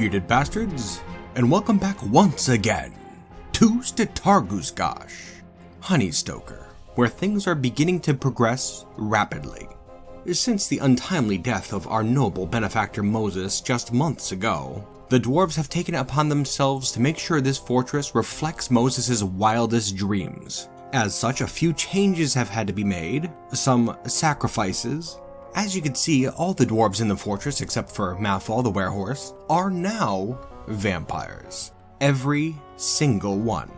bearded bastards, and welcome back once again to Kruggsmash, Honeystoker, where things are beginning to progress rapidly. Since the untimely death of our noble benefactor Mosus just months ago, the dwarves have taken it upon themselves to make sure this fortress reflects Mosus's wildest dreams. As such, a few changes have had to be made, some sacrifices. As you can see, all the dwarves in the fortress, except for Malfoy the werehorse, are now vampires. Every single one.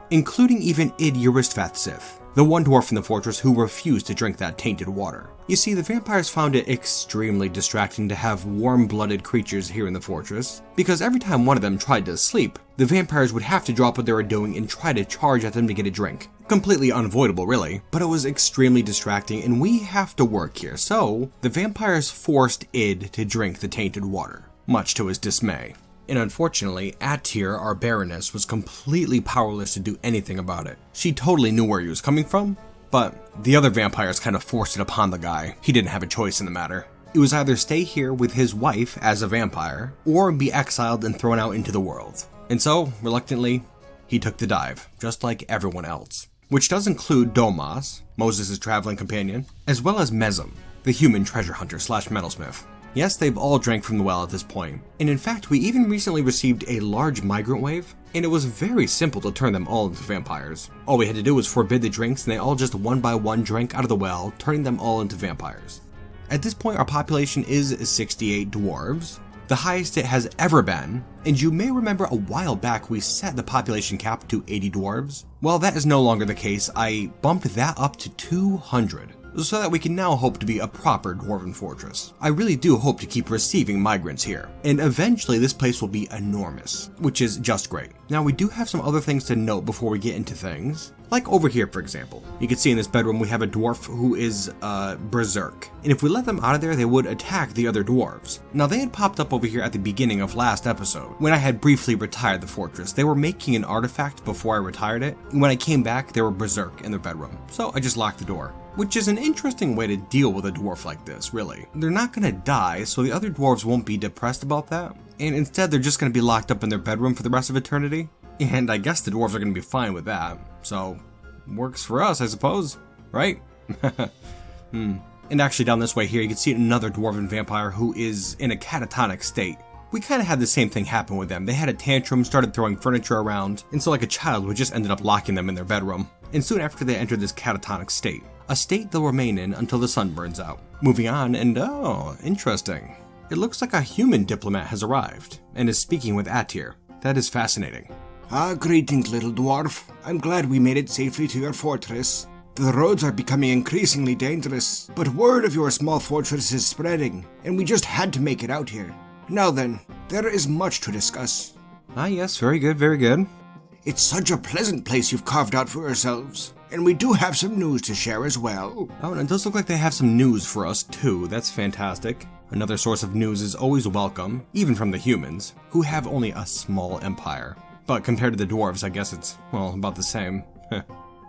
Including even Iduristvatsif, the one dwarf in the fortress who refused to drink that tainted water. You see, the vampires found it extremely distracting to have warm-blooded creatures here in the fortress, because every time one of them tried to sleep, the vampires would have to drop what they were doing and try to charge at them to get a drink. Completely unavoidable, really, but it was extremely distracting, and we have to work here, so the vampires forced Id to drink the tainted water, much to his dismay. And unfortunately, Atir, our Baroness, was completely powerless to do anything about it. She totally knew where he was coming from, but the other vampires kind of forced it upon the guy. He didn't have a choice in the matter. It was either stay here with his wife as a vampire, or be exiled and thrown out into the world. And so, reluctantly, he took the dive, just like everyone else. Which does include Domas, Mosus' traveling companion, as well as Mezum, the human treasure hunter / metalsmith. Yes, they've all drank from the well at this point, and in fact we even recently received a large migrant wave, and it was very simple to turn them all into vampires. All we had to do was forbid the drinks and they all just one by one drank out of the well, turning them all into vampires. At this point our population is 68 dwarves, the highest it has ever been, and you may remember a while back we set the population cap to 80 dwarves. Well, that is no longer the case. I bumped that up to 200. So that we can now hope to be a proper dwarven fortress. I really do hope to keep receiving migrants here, and eventually this place will be enormous, which is just great. Now we do have some other things to note before we get into things, like over here for example. You can see in this bedroom we have a dwarf who is berserk, and if we let them out of there they would attack the other dwarves. Now they had popped up over here at the beginning of last episode, when I had briefly retired the fortress. They were making an artifact before I retired it, and when I came back they were berserk in their bedroom, so I just locked the door. Which is an interesting way to deal with a dwarf like this, really. They're not gonna die, so the other dwarves won't be depressed about that, and instead they're just gonna be locked up in their bedroom for the rest of eternity. And I guess the dwarves are gonna be fine with that, so works for us, I suppose, right? And actually down this way here, you can see another dwarven vampire who is in a catatonic state. We kind of had the same thing happen with them. They had a tantrum, started throwing furniture around, and so like a child, we just ended up locking them in their bedroom. And soon after they entered this catatonic state. A state they'll remain in until the sun burns out. Moving on, and oh, interesting. It looks like a human diplomat has arrived, and is speaking with Atir. That is fascinating. Greetings, little dwarf. I'm glad we made it safely to your fortress. The roads are becoming increasingly dangerous, but word of your small fortress is spreading, and we just had to make it out here. Now then, there is much to discuss. Yes, very good, very good. It's such a pleasant place you've carved out for yourselves, and we do have some news to share as well. Oh, and it does look like they have some news for us too. That's fantastic. Another source of news is always welcome, even from the humans, who have only a small empire. But compared to the dwarves, I guess it's, well, about the same.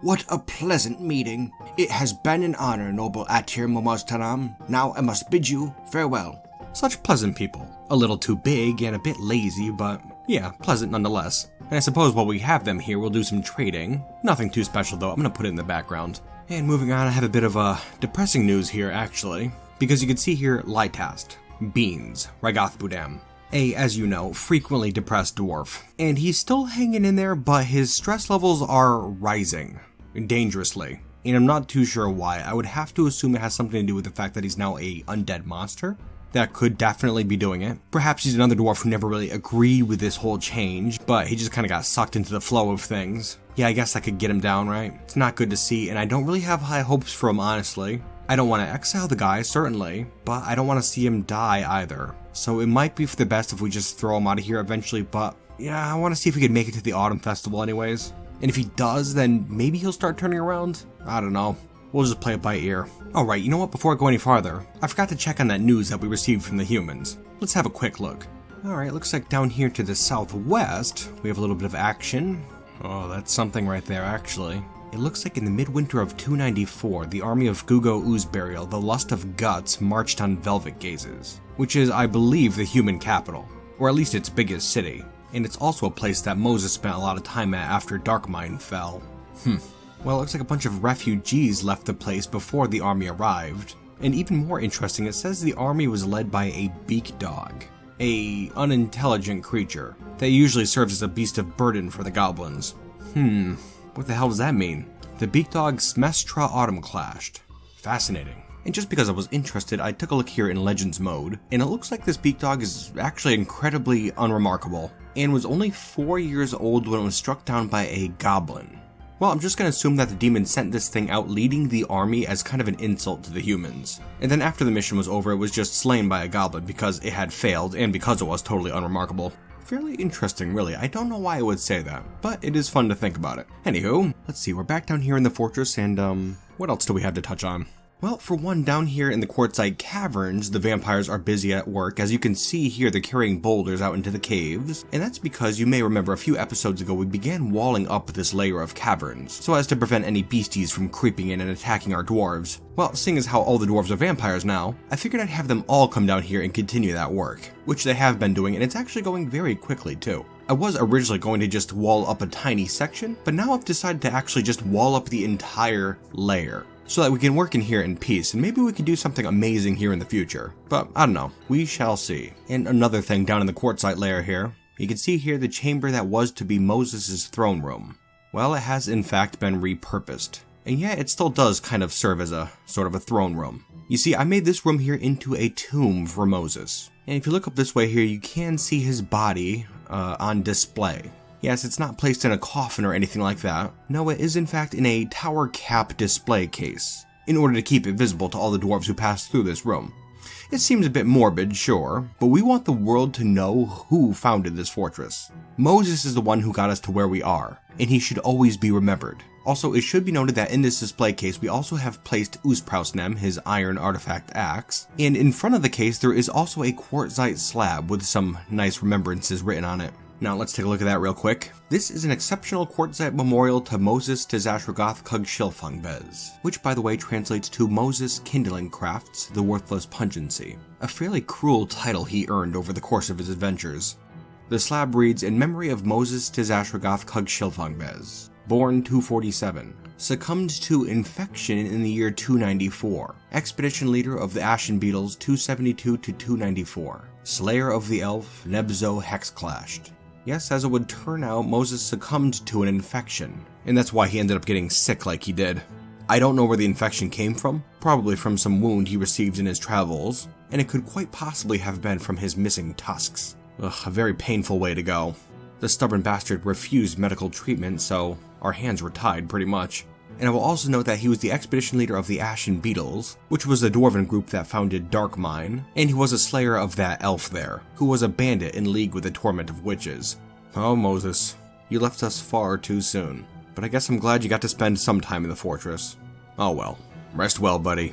What a pleasant meeting. It has been an honor, noble Atir Momostaram. Now I must bid you farewell. Such pleasant people. A little too big and a bit lazy, but yeah, pleasant nonetheless. And I suppose while we have them here, we'll do some trading. Nothing too special though, I'm gonna put it in the background. And moving on, I have a bit of depressing news here actually, because you can see here Lytast, Beans, Ragath Budam. As you know, frequently depressed dwarf. And he's still hanging in there, but his stress levels are rising. Dangerously. And I'm not too sure why. I would have to assume it has something to do with the fact that he's now a undead monster. That could definitely be doing it. Perhaps he's another dwarf who never really agreed with this whole change, but he just kind of got sucked into the flow of things. Yeah, I guess that could get him down, right? It's not good to see, and I don't really have high hopes for him, honestly. I don't want to exile the guy, certainly, but I don't want to see him die either. So it might be for the best if we just throw him out of here eventually, but yeah, I want to see if we can make it to the Autumn Festival anyways. And if he does, then maybe he'll start turning around? I don't know. We'll just play it by ear. Alright, you know what, before I go any farther, I forgot to check on that news that we received from the humans. Let's have a quick look. Alright, looks like down here to the southwest, we have a little bit of action. Oh, that's something right there, actually. It looks like in the midwinter of 294, the army of Gugo Oozburial, the Lust of Guts, marched on Velvet Gazes, which is, I believe, the human capital. or at least its biggest city, and it's also a place that Mosus spent a lot of time at after Darkmine fell. Well, it looks like a bunch of refugees left the place before the army arrived. And even more interesting, it says the army was led by a beak dog, a unintelligent creature that usually serves as a beast of burden for the goblins. What the hell does that mean? The beak dog Smestra Autumn clashed. Fascinating. And just because I was interested, I took a look here in Legends mode, and it looks like this beak dog is actually incredibly unremarkable, and was only 4 years old when it was struck down by a goblin. Well, I'm just going to assume that the demon sent this thing out leading the army as kind of an insult to the humans. And then after the mission was over, it was just slain by a goblin because it had failed and because it was totally unremarkable. Fairly interesting, really. I don't know why I would say that, but it is fun to think about it. Anywho, let's see, we're back down here in the fortress, and what else do we have to touch on? Well, for one, down here in the quartzite caverns, the vampires are busy at work. As you can see here, they're carrying boulders out into the caves, and that's because you may remember a few episodes ago we began walling up this layer of caverns, so as to prevent any beasties from creeping in and attacking our dwarves. Well, seeing as how all the dwarves are vampires now, I figured I'd have them all come down here and continue that work, which they have been doing, and it's actually going very quickly too. I was originally going to just wall up a tiny section, but now I've decided to actually just wall up the entire layer, so that we can work in here in peace, and maybe we can do something amazing here in the future. But I don't know, we shall see. And another thing down in the quartzite layer here, you can see here the chamber that was to be Mosus' throne room. Well, it has in fact been repurposed. And yeah, it still does kind of serve as a sort of a throne room. You see, I made this room here into a tomb for Mosus. And if you look up this way here, you can see his body on display. Yes, it's not placed in a coffin or anything like that. No, it is in fact in a tower cap display case, in order to keep it visible to all the dwarves who pass through this room. It seems a bit morbid, sure, but we want the world to know who founded this fortress. Mosus is the one who got us to where we are, and he should always be remembered. Also, it should be noted that in this display case we also have placed Usprausnem, his iron artifact axe, and in front of the case there is also a quartzite slab with some nice remembrances written on it. Now let's take a look at that real quick. This is an exceptional quartzite memorial to Mosus Tzashrogoth Kugshilfungbez, which by the way translates to Mosus Kindling Crafts, the Worthless Pungency, a fairly cruel title he earned over the course of his adventures. The slab reads, in memory of Mosus Tzashrogoth Kugshilfungbez, born 247, succumbed to infection in the year 294, expedition leader of the Ashen Beetles 272 to 294, slayer of the elf Nebzo Hexclashed. Yes, as it would turn out, Mosus succumbed to an infection, and that's why he ended up getting sick like he did. I don't know where the infection came from, probably from some wound he received in his travels, and it could quite possibly have been from his missing tusks. Ugh, a very painful way to go. The stubborn bastard refused medical treatment, so our hands were tied pretty much. And I will also note that he was the expedition leader of the Ashen Beetles, which was the dwarven group that founded Darkmine, and he was a slayer of that elf there, who was a bandit in league with the Torment of Witches. Oh, Mosus, you left us far too soon, but I guess I'm glad you got to spend some time in the fortress. Oh well, rest well, buddy.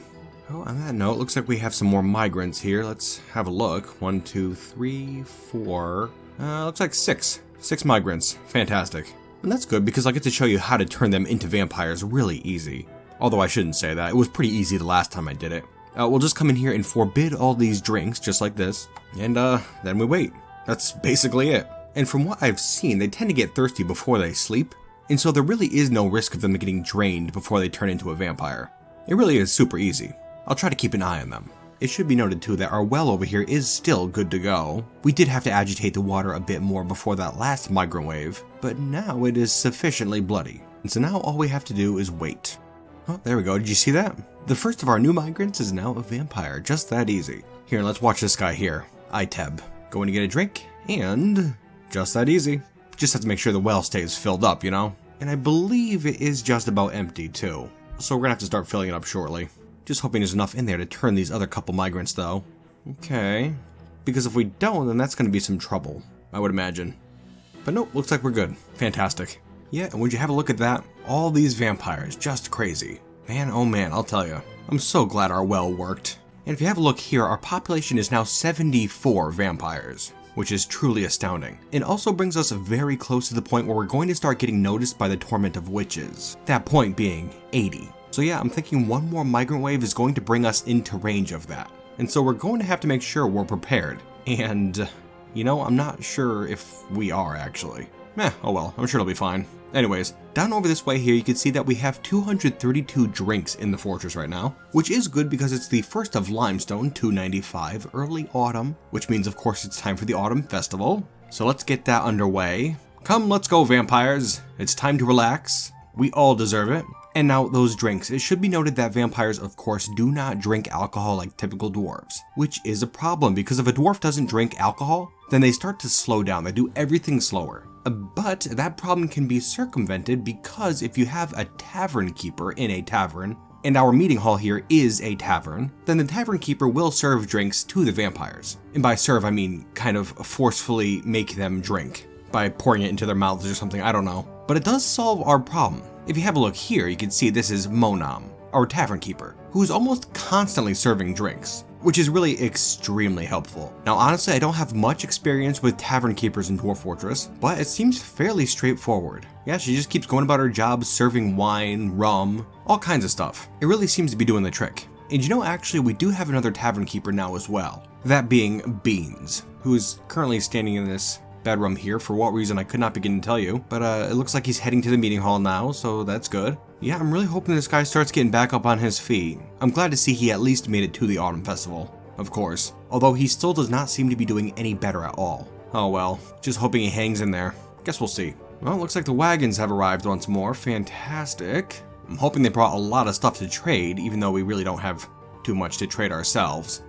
Oh, on that note, looks like we have some more migrants here. Let's have a look. 1, 2, 3, 4, looks like 6. 6 migrants. Fantastic. And that's good because I'll get to show you how to turn them into vampires really easy. Although I shouldn't say that, it was pretty easy the last time I did it. We'll just come in here and forbid all these drinks, just like this, and then we wait. That's basically it. And from what I've seen, they tend to get thirsty before they sleep, and so there really is no risk of them getting drained before they turn into a vampire. It really is super easy. I'll try to keep an eye on them. It should be noted too that our well over here is still good to go. We did have to agitate the water a bit more before that last migrant wave, but now it is sufficiently bloody. And so now all we have to do is wait. Oh, there we go. Did you see that? The first of our new migrants is now a vampire. Just that easy. Here, let's watch this guy here. Iteb. Going to get a drink, and just that easy. Just have to make sure the well stays filled up, you know? And I believe it is just about empty too. So we're gonna have to start filling it up shortly. Just hoping there's enough in there to turn these other couple migrants though. Okay. Because if we don't, then that's gonna be some trouble, I would imagine. But nope, looks like we're good. Fantastic. Yeah, and would you have a look at that? All these vampires, just crazy. Man, oh man, I'll tell you. I'm so glad our well worked. And if you have a look here, our population is now 74 vampires, which is truly astounding. It also brings us very close to the point where we're going to start getting noticed by the Torment of Witches. That point being 80. So yeah, I'm thinking one more migrant wave is going to bring us into range of that. And so we're going to have to make sure we're prepared. And You know, I'm not sure if we are actually. Oh well, I'm sure it'll be fine. Anyways, down over this way here, you can see that we have 232 drinks in the fortress right now, which is good because it's the first of limestone, 295, early autumn, which means of course it's time for the autumn festival. So let's get that underway. Come, let's go, vampires. It's time to relax. We all deserve it. And now those drinks. It should be noted that vampires, of course, do not drink alcohol like typical dwarves, which is a problem because if a dwarf doesn't drink alcohol, then they start to slow down. They do everything slower. But that problem can be circumvented because if you have a tavern keeper in a tavern, and our meeting hall here is a tavern, then the tavern keeper will serve drinks to the vampires. And by serve, I mean kind of forcefully make them drink by pouring it into their mouths or something, I don't know. But it does solve our problem. If you have a look here, you can see this is Monam, our tavern keeper, who's almost constantly serving drinks, which is really extremely helpful. Now honestly, I don't have much experience with tavern keepers in Dwarf Fortress, but it seems fairly straightforward. Yeah, she just keeps going about her job serving wine, rum, all kinds of stuff. It really seems to be doing the trick. And you know, actually, we do have another tavern keeper now as well. That being Beans, who is currently standing in this bedroom here. For what reason, I could not begin to tell you, but it looks like he's heading to the meeting hall now, so that's good. Yeah, I'm really hoping this guy starts getting back up on his feet. I'm glad to see he at least made it to the Autumn Festival, of course, although he still does not seem to be doing any better at all. Oh well, just hoping he hangs in there. Guess we'll see. Well, it looks like the wagons have arrived once more. Fantastic. I'm hoping they brought a lot of stuff to trade, even though we really don't have too much to trade ourselves.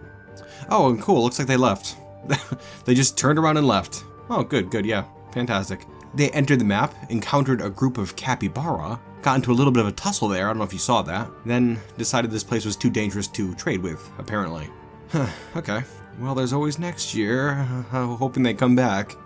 Oh, and cool, looks like they left. They just turned around and left. Oh, good, yeah, fantastic. They entered the map, encountered a group of capybara, got into a little bit of a tussle there, I don't know if you saw that, then decided this place was too dangerous to trade with, apparently. Okay, well, there's always next year, hoping they come back.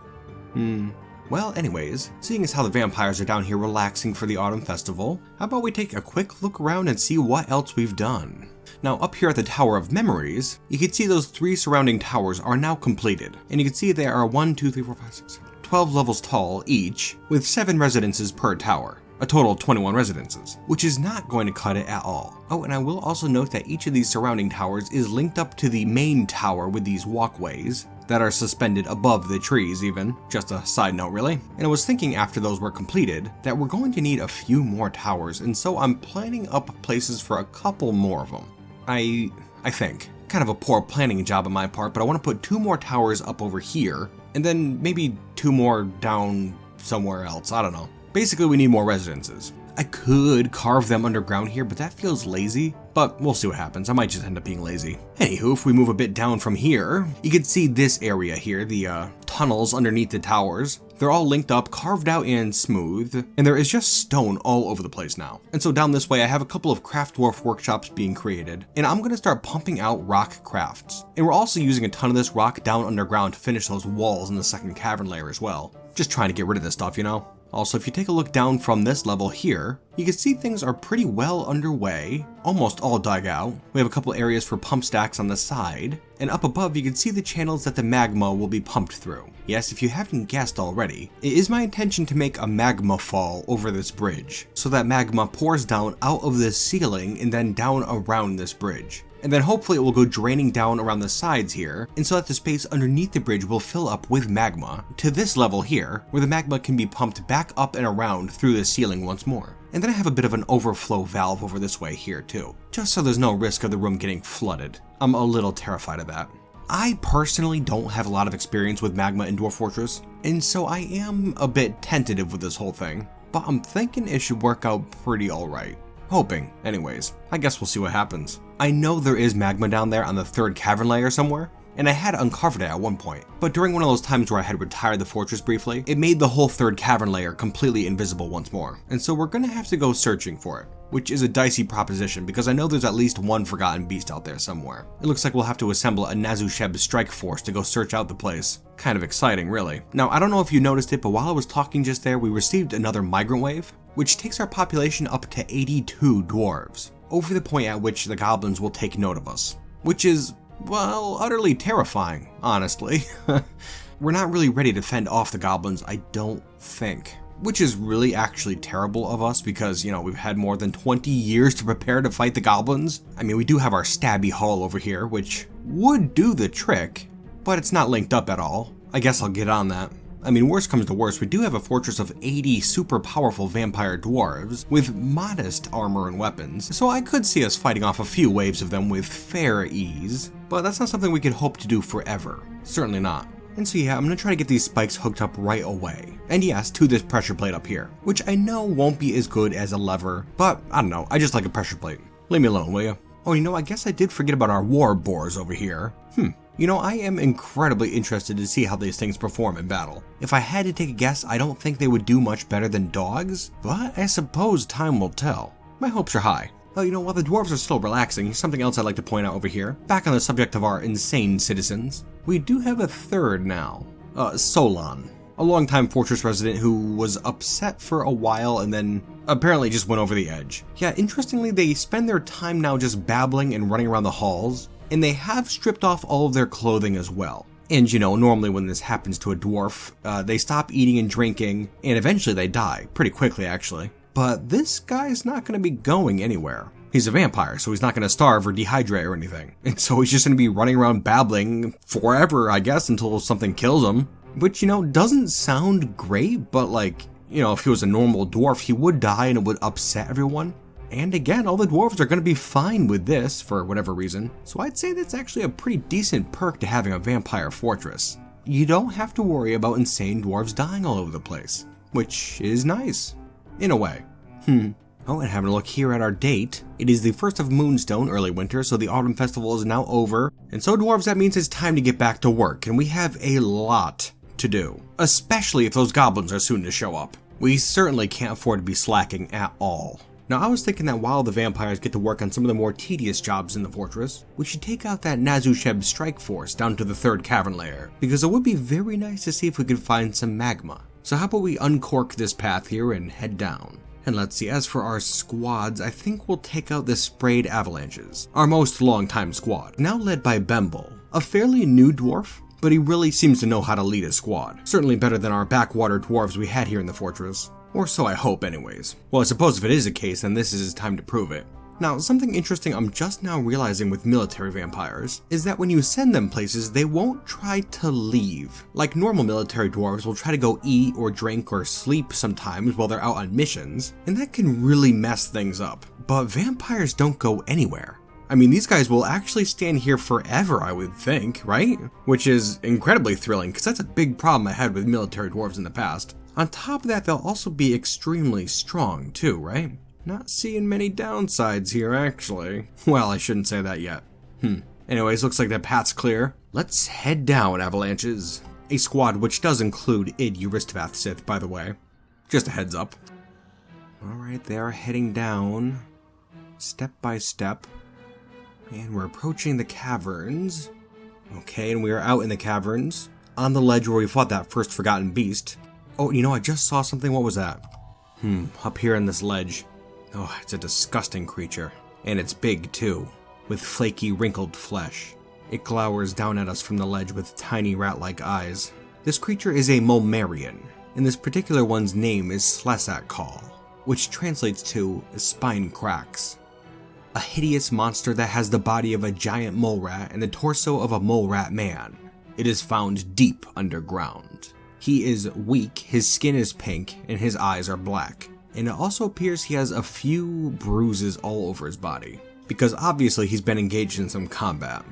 Well, anyways, seeing as how the vampires are down here relaxing for the Autumn Festival, how about we take a quick look around and see what else we've done. Now, up here at the Tower of Memories, you can see those 3 surrounding towers are now completed, and you can see they are 12 levels tall each, with 7 residences per tower, a total of 21 residences, which is not going to cut it at all. Oh, and I will also note that each of these surrounding towers is linked up to the main tower with these walkways that are suspended above the trees even, just a side note really. And I was thinking after those were completed that we're going to need a few more towers, and so I'm planning up places for a couple more of them. I think. Kind of a poor planning job on my part, but I want to put 2 more towers up over here, and then maybe 2 more down somewhere else, I don't know. Basically, we need more residences. I could carve them underground here, but that feels lazy, but we'll see what happens. I might just end up being lazy. Anywho, if we move a bit down from here, you can see this area here, the tunnels underneath the towers. They're all linked up, carved out and smooth, and there is just stone all over the place now. And so down this way, I have a couple of craft dwarf workshops being created, and I'm gonna start pumping out rock crafts. And we're also using a ton of this rock down underground to finish those walls in the second cavern layer as well. Just trying to get rid of this stuff, you know? Also, if you take a look down from this level here, you can see things are pretty well underway, almost all dug out. We have a couple areas for pump stacks on the side, and up above you can see the channels that the magma will be pumped through. Yes, if you haven't guessed already, it is my intention to make a magma fall over this bridge, so that magma pours down out of this ceiling and then down around this bridge. And then hopefully it will go draining down around the sides here, and so that the space underneath the bridge will fill up with magma to this level here, where the magma can be pumped back up and around through the ceiling once more. And then I have a bit of an overflow valve over this way here too, just so there's no risk of the room getting flooded. I'm a little terrified of that. I personally don't have a lot of experience with magma in Dwarf Fortress, and so I am a bit tentative with this whole thing, but I'm thinking it should work out pretty alright. Hoping, anyways. I guess we'll see what happens. I know there is magma down there on the 3rd cavern layer somewhere, and I had uncovered it at one point, but during one of those times where I had retired the fortress briefly, it made the whole 3rd cavern layer completely invisible once more, and so we're gonna have to go searching for it, which is a dicey proposition because I know there's at least one forgotten beast out there somewhere. It looks like we'll have to assemble a Nazusheb strike force to go search out the place. Kind of exciting, really. Now, I don't know if you noticed it, but while I was talking just there, we received another migrant wave, which takes our population up to 82 dwarves, over the point at which the goblins will take note of us, which is, well, utterly terrifying, honestly. We're not really ready to fend off the goblins, I don't think. Which is really actually terrible of us because, you know, we've had more than 20 years to prepare to fight the goblins. I mean, we do have our stabby hall over here, which would do the trick, but it's not linked up at all. I guess I'll get on that. I mean, worst comes to worst, we do have a fortress of 80 super powerful vampire dwarves with modest armor and weapons, so I could see us fighting off a few waves of them with fair ease, but that's not something we could hope to do forever. Certainly not. And so yeah, I'm gonna try to get these spikes hooked up right away. And yes, to this pressure plate up here, which I know won't be as good as a lever, but I don't know, I just like a pressure plate. Leave me alone, will you? Oh, you know, I guess I did forget about our war boars over here. You know, I am incredibly interested to see how these things perform in battle. If I had to take a guess, I don't think they would do much better than dogs, but I suppose time will tell. My hopes are high. Oh, you know, while the dwarves are still relaxing, here's something else I'd like to point out over here. Back on the subject of our insane citizens, we do have a third now. Solon, a longtime fortress resident who was upset for a while and then apparently just went over the edge. Yeah, interestingly, they spend their time now just babbling and running around the halls, and they have stripped off all of their clothing as well. And you know, normally when this happens to a dwarf, they stop eating and drinking, and eventually they die, pretty quickly actually. But this guy's not going to be going anywhere. He's a vampire, so he's not going to starve or dehydrate or anything. And so he's just going to be running around babbling forever, I guess, until something kills him. Which, you know, doesn't sound great, but like, you know, if he was a normal dwarf, he would die and it would upset everyone. And again, all the dwarves are going to be fine with this for whatever reason, so I'd say that's actually a pretty decent perk to having a vampire fortress. You don't have to worry about insane dwarves dying all over the place, which is nice, in a way. Oh, and having a look here at our date, it is the 1st of Moonstone, early winter, so the autumn festival is now over, and so dwarves, that means it's time to get back to work, and we have a lot to do, especially if those goblins are soon to show up. We certainly can't afford to be slacking at all. Now, I was thinking that while the vampires get to work on some of the more tedious jobs in the fortress, we should take out that Nazusheb strike force down to the 3rd cavern layer, because it would be very nice to see if we could find some magma. So how about we uncork this path here and head down? And let's see, as for our squads, I think we'll take out the sprayed avalanches, our most long-time squad, now led by Bemble, a fairly new dwarf, but he really seems to know how to lead a squad, certainly better than our backwater dwarves we had here in the fortress. Or so I hope anyways. Well, I suppose if it is the case, then this is his time to prove it. Now, something interesting I'm just now realizing with military vampires is that when you send them places, they won't try to leave. Like normal military dwarves will try to go eat or drink or sleep sometimes while they're out on missions, and that can really mess things up. But vampires don't go anywhere. I mean, these guys will actually stand here forever, I would think, right? Which is incredibly thrilling, because that's a big problem I had with military dwarves in the past. On top of that, they'll also be extremely strong too, right? Not seeing many downsides here, actually. Well, I shouldn't say that yet. Anyways, looks like that path's clear. Let's head down, avalanches. A squad which does include Id Euristvath Sith, by the way. Just a heads up. Alright, they are heading down, step by step. And we're approaching the caverns. Okay, and we are out in the caverns, on the ledge where we fought that first forgotten beast. Oh, you know, I just saw something. What was that? Up here on this ledge. Oh, it's a disgusting creature. And it's big, too, with flaky, wrinkled flesh. It glowers down at us from the ledge with tiny rat-like eyes. This creature is a Mulmarian, and this particular one's name is Slesakal, which translates to spine cracks. A hideous monster that has the body of a giant mole rat and the torso of a mole rat man. It is found deep underground. He is weak, his skin is pink, and his eyes are black. And it also appears he has a few bruises all over his body, because obviously he's been engaged in some combat.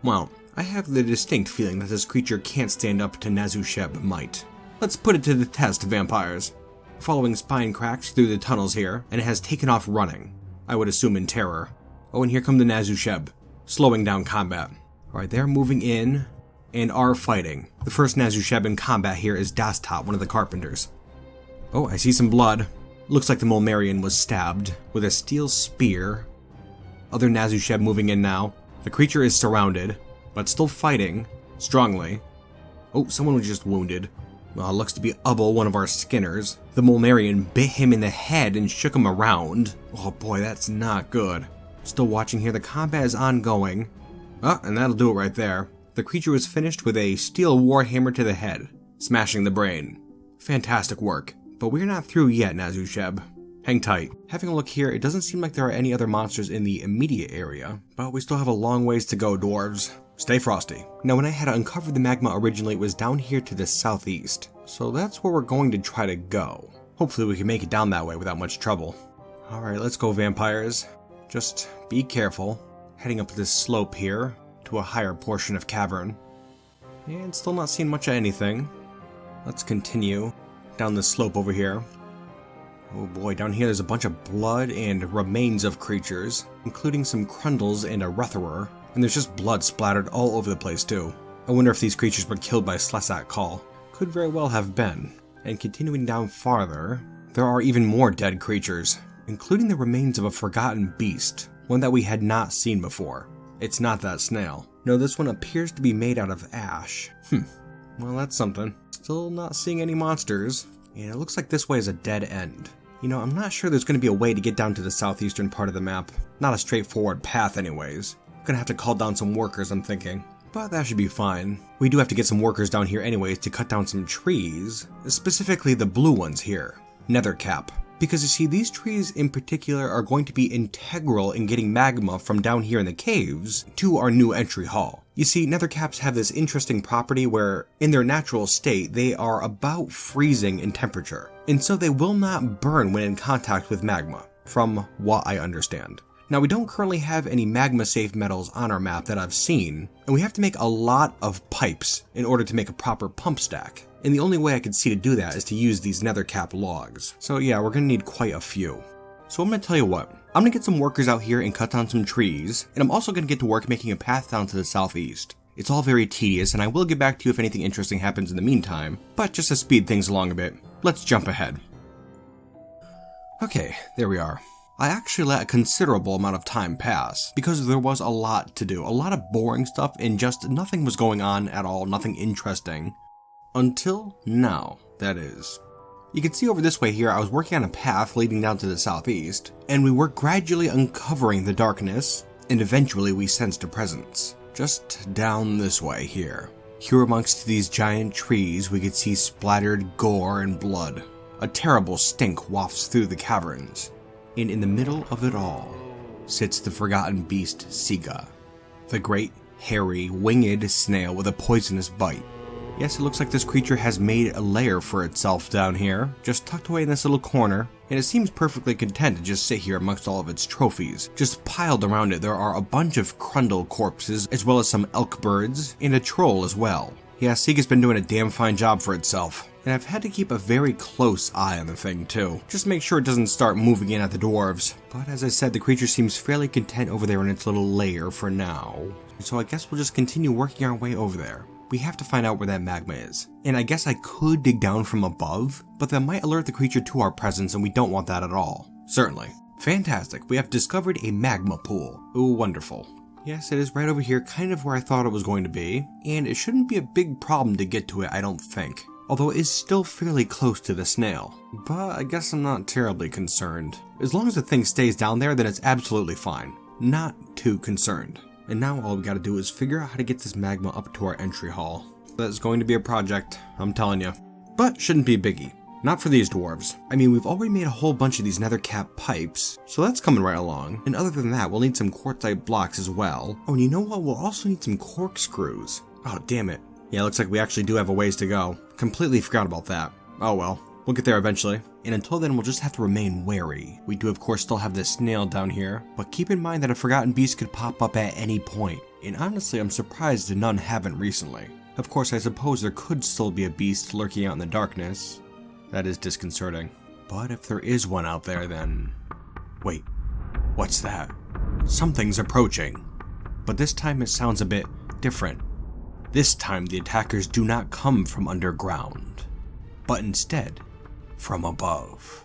Well, I have the distinct feeling that this creature can't stand up to Nazusheb might. Let's put it to the test, vampires. Following spine cracks through the tunnels here, and it has taken off running, I would assume in terror. Oh, and here come the Nazusheb, slowing down combat. Alright, they're moving in and are fighting. The first Nazusheb in combat here is Dastat, one of the carpenters. Oh, I see some blood. Looks like the Mulmarian was stabbed with a steel spear. Other Nazusheb moving in now. The creature is surrounded, but still fighting strongly. Oh, someone was just wounded. Well, it looks to be Ubble, one of our skinners. The Mulmarian bit him in the head and shook him around. Oh boy, that's not good. Still watching here, the combat is ongoing. Oh, and that'll do it right there. The creature was finished with a steel warhammer to the head, smashing the brain. Fantastic work. But we're not through yet, Nazusheb. Hang tight. Having a look here, it doesn't seem like there are any other monsters in the immediate area, but we still have a long ways to go, dwarves. Stay frosty. Now, when I had uncovered the magma originally, it was down here to the southeast. So that's where we're going to try to go. Hopefully we can make it down that way without much trouble. Alright, let's go, vampires. Just be careful. Heading up this slope here to a higher portion of cavern. And still not seeing much of anything. Let's continue down this slope over here. Oh boy, down here there's a bunch of blood and remains of creatures, including some Crundles and a Retherer. And there's just blood splattered all over the place too. I wonder if these creatures were killed by Slesat Call. Could very well have been. And continuing down farther, there are even more dead creatures, including the remains of a forgotten beast, one that we had not seen before. It's not that snail. No, this one appears to be made out of ash. Well, that's something. Still not seeing any monsters, and it looks like this way is a dead end. You know, I'm not sure there's going to be a way to get down to the southeastern part of the map. Not a straightforward path anyways. I'm going to have to call down some workers, I'm thinking. But that should be fine. We do have to get some workers down here anyways to cut down some trees, specifically the blue ones here, Nethercap. Because you see, these trees in particular are going to be integral in getting magma from down here in the caves to our new entry hall. You see, nethercaps have this interesting property where, in their natural state, they are about freezing in temperature, and so they will not burn when in contact with magma, from what I understand. Now, we don't currently have any magma-safe metals on our map that I've seen, and we have to make a lot of pipes in order to make a proper pump stack. And the only way I could see to do that is to use these nethercap logs. So yeah, we're gonna need quite a few. So I'm gonna tell you what, I'm gonna get some workers out here and cut down some trees, and I'm also gonna get to work making a path down to the southeast. It's all very tedious, and I will get back to you if anything interesting happens in the meantime, but just to speed things along a bit, let's jump ahead. Okay, there we are. I actually let a considerable amount of time pass, because there was a lot to do, a lot of boring stuff, and just nothing was going on at all, nothing interesting. Until now, that is. You can see over this way here, I was working on a path leading down to the southeast, and we were gradually uncovering the darkness, and eventually we sensed a presence. Just down this way here. Here amongst these giant trees, we could see splattered gore and blood. A terrible stink wafts through the caverns. And in the middle of it all, sits the forgotten beast Siga. The great, hairy, winged snail with a poisonous bite. Yes, it looks like this creature has made a lair for itself down here, just tucked away in this little corner, and it seems perfectly content to just sit here amongst all of its trophies. Just piled around it, there are a bunch of Crundle corpses, as well as some elk birds, and a troll as well. Yeah, Siga's been doing a damn fine job for itself, and I've had to keep a very close eye on the thing too, just to make sure it doesn't start moving in at the dwarves. But as I said, the creature seems fairly content over there in its little lair for now, so I guess we'll just continue working our way over there. We have to find out where that magma is. And I guess I could dig down from above, but that might alert the creature to our presence, and we don't want that at all. Certainly. Fantastic, we have discovered a magma pool. Ooh, wonderful. Yes, it is right over here, kind of where I thought it was going to be, and it shouldn't be a big problem to get to it, I don't think. Although it is still fairly close to the snail. But I guess I'm not terribly concerned. As long as the thing stays down there, then it's absolutely fine. Not too concerned. And now all we gotta do is figure out how to get this magma up to our entry hall. That's going to be a project, I'm telling you. But shouldn't be a biggie. Not for these dwarves. I mean, we've already made a whole bunch of these nethercap pipes, so that's coming right along. And other than that, we'll need some quartzite blocks as well. Oh, and you know what? We'll also need some corkscrews. Oh, damn it. Yeah, looks like we actually do have a ways to go. Completely forgot about that. Oh well. We'll get there eventually. And until then, we'll just have to remain wary. We do, of course, still have this snail down here, but keep in mind that a forgotten beast could pop up at any point. And honestly, I'm surprised none haven't recently. Of course, I suppose there could still be a beast lurking out in the darkness. That is disconcerting. But if there is one out there, then... Wait, what's that? Something's approaching. But this time it sounds a bit different. This time the attackers do not come from underground, but instead from above.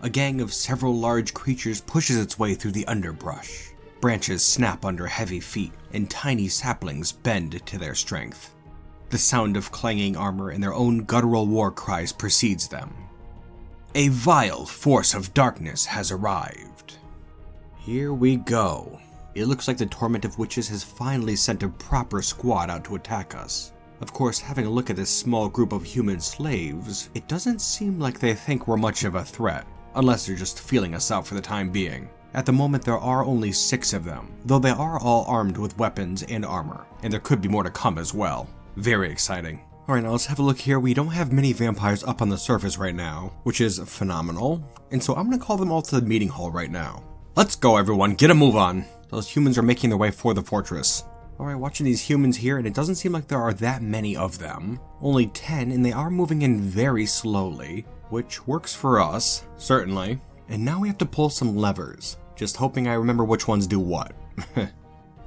A gang of several large creatures pushes its way through the underbrush. Branches snap under heavy feet, and tiny saplings bend to their strength. The sound of clanging armor and their own guttural war cries precedes them. A vile force of darkness has arrived. Here we go. It looks like the Torment of Witches has finally sent a proper squad out to attack us. Of course, having a look at this small group of human slaves, it doesn't seem like they think we're much of a threat, unless they're just feeling us out for the time being. At the moment there are only 6 of them, though they are all armed with weapons and armor, and there could be more to come as well. Very exciting. Alright, now let's have a look here. We don't have many vampires up on the surface right now, which is phenomenal, and so I'm going to call them all to the meeting hall right now. Let's go everyone, get a move on! Those humans are making their way for the fortress. Alright, watching these humans here, and it doesn't seem like there are that many of them. Only 10, and they are moving in very slowly, which works for us, certainly. And now we have to pull some levers, just hoping I remember which ones do what.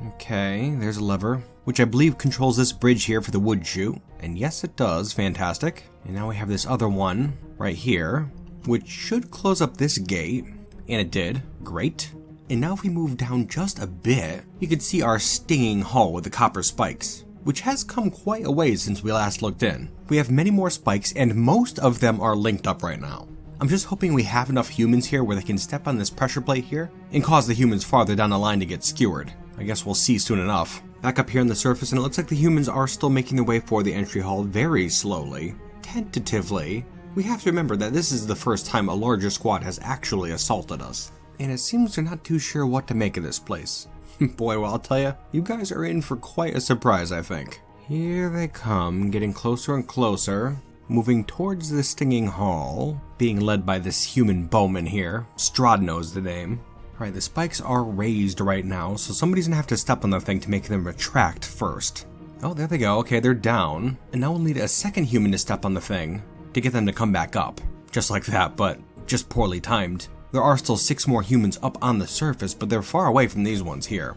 Okay, there's a lever, which I believe controls this bridge here for the wood chute. And yes, it does, fantastic. And now we have this other one right here, which should close up this gate. And it did, great. And now if we move down just a bit, you can see our stinging hull with the copper spikes, which has come quite a ways since we last looked in. We have many more spikes, and most of them are linked up right now. I'm just hoping we have enough humans here where they can step on this pressure plate here and cause the humans farther down the line to get skewered. I guess we'll see soon enough. Back up here on the surface, and it looks like the humans are still making their way for the entry hall very slowly, tentatively. We have to remember that this is the first time a larger squad has actually assaulted us, and it seems they're not too sure what to make of this place. Boy, well, I'll tell you, you guys are in for quite a surprise, I think. Here they come, getting closer and closer, moving towards the stinging hall, being led by this human bowman here. Stradno's the name. Alright, the spikes are raised right now, so somebody's gonna have to step on the thing to make them retract first. Oh, there they go. Okay, they're down. And now we'll need a second human to step on the thing to get them to come back up. Just like that, but just poorly timed. There are still 6 more humans up on the surface, but they're far away from these ones here.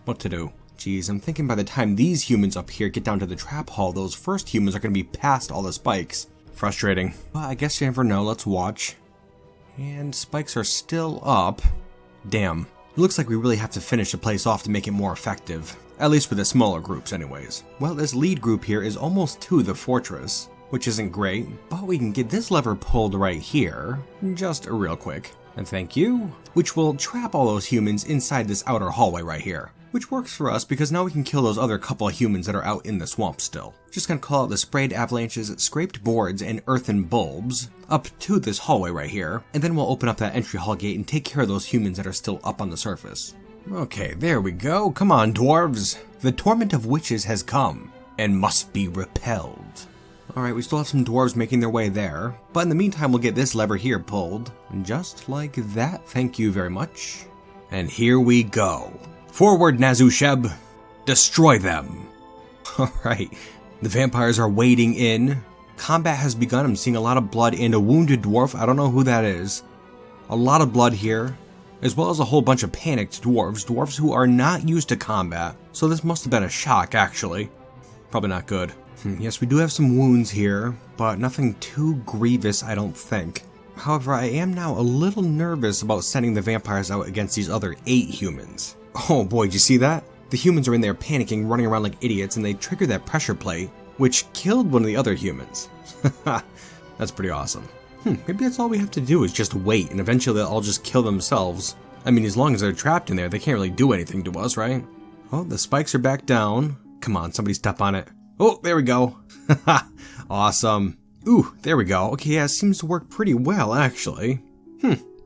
What to do? Geez, I'm thinking by the time these humans up here get down to the trap hall, those first humans are gonna be past all the spikes. Frustrating. Well, I guess you never know. Let's watch. And spikes are still up. Damn. It looks like we really have to finish the place off to make it more effective. At least with the smaller groups anyways. Well, this lead group here is almost to the fortress, which isn't great, but we can get this lever pulled right here, just real quick. And thank you. Which will trap all those humans inside this outer hallway right here. Which works for us because now we can kill those other couple of humans that are out in the swamp still. Just gonna call out the sprayed avalanches, scraped boards, and earthen bulbs up to this hallway right here, and then we'll open up that entry hall gate and take care of those humans that are still up on the surface. Okay, there we go. Come on, dwarves. The torment of witches has come and must be repelled. Alright, we still have some dwarves making their way there, but in the meantime we'll get this lever here pulled. Just like that, thank you very much. And here we go. Forward, Nazusheb! Destroy them! Alright, the vampires are wading in. Combat has begun. I'm seeing a lot of blood and a wounded dwarf. I don't know who that is. A lot of blood here, as well as a whole bunch of panicked dwarves who are not used to combat. So this must have been a shock, actually. Probably not good. Yes, we do have some wounds here, but nothing too grievous, I don't think. However, I am now a little nervous about sending the vampires out against these other 8 humans. Oh boy, did you see that? The humans are in there panicking, running around like idiots, and they triggered that pressure plate, which killed one of the other humans. That's pretty awesome. Maybe that's all we have to do is just wait, and eventually they'll all just kill themselves. I mean, as long as they're trapped in there, they can't really do anything to us, right? Oh, the spikes are back down. Come on, somebody step on it. Oh, there we go. Awesome. Ooh, there we go. Okay, yeah, it seems to work pretty well, actually.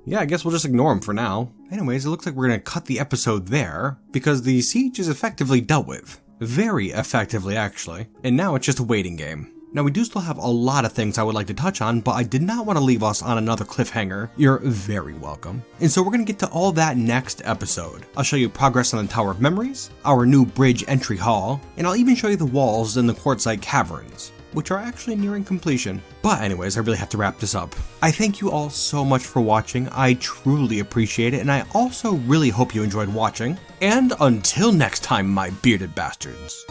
Yeah, I guess we'll just ignore them for now. Anyways, it looks like we're gonna cut the episode there, because the siege is effectively dealt with. Very effectively, actually. And now it's just a waiting game. Now, we do still have a lot of things I would like to touch on, but I did not want to leave us on another cliffhanger. You're very welcome. And so we're going to get to all that next episode. I'll show you progress on the Tower of Memories, our new bridge entry hall, and I'll even show you the walls in the quartzite caverns, which are actually nearing completion. But anyways, I really have to wrap this up. I thank you all so much for watching. I truly appreciate it, and I also really hope you enjoyed watching. And until next time, my bearded bastards.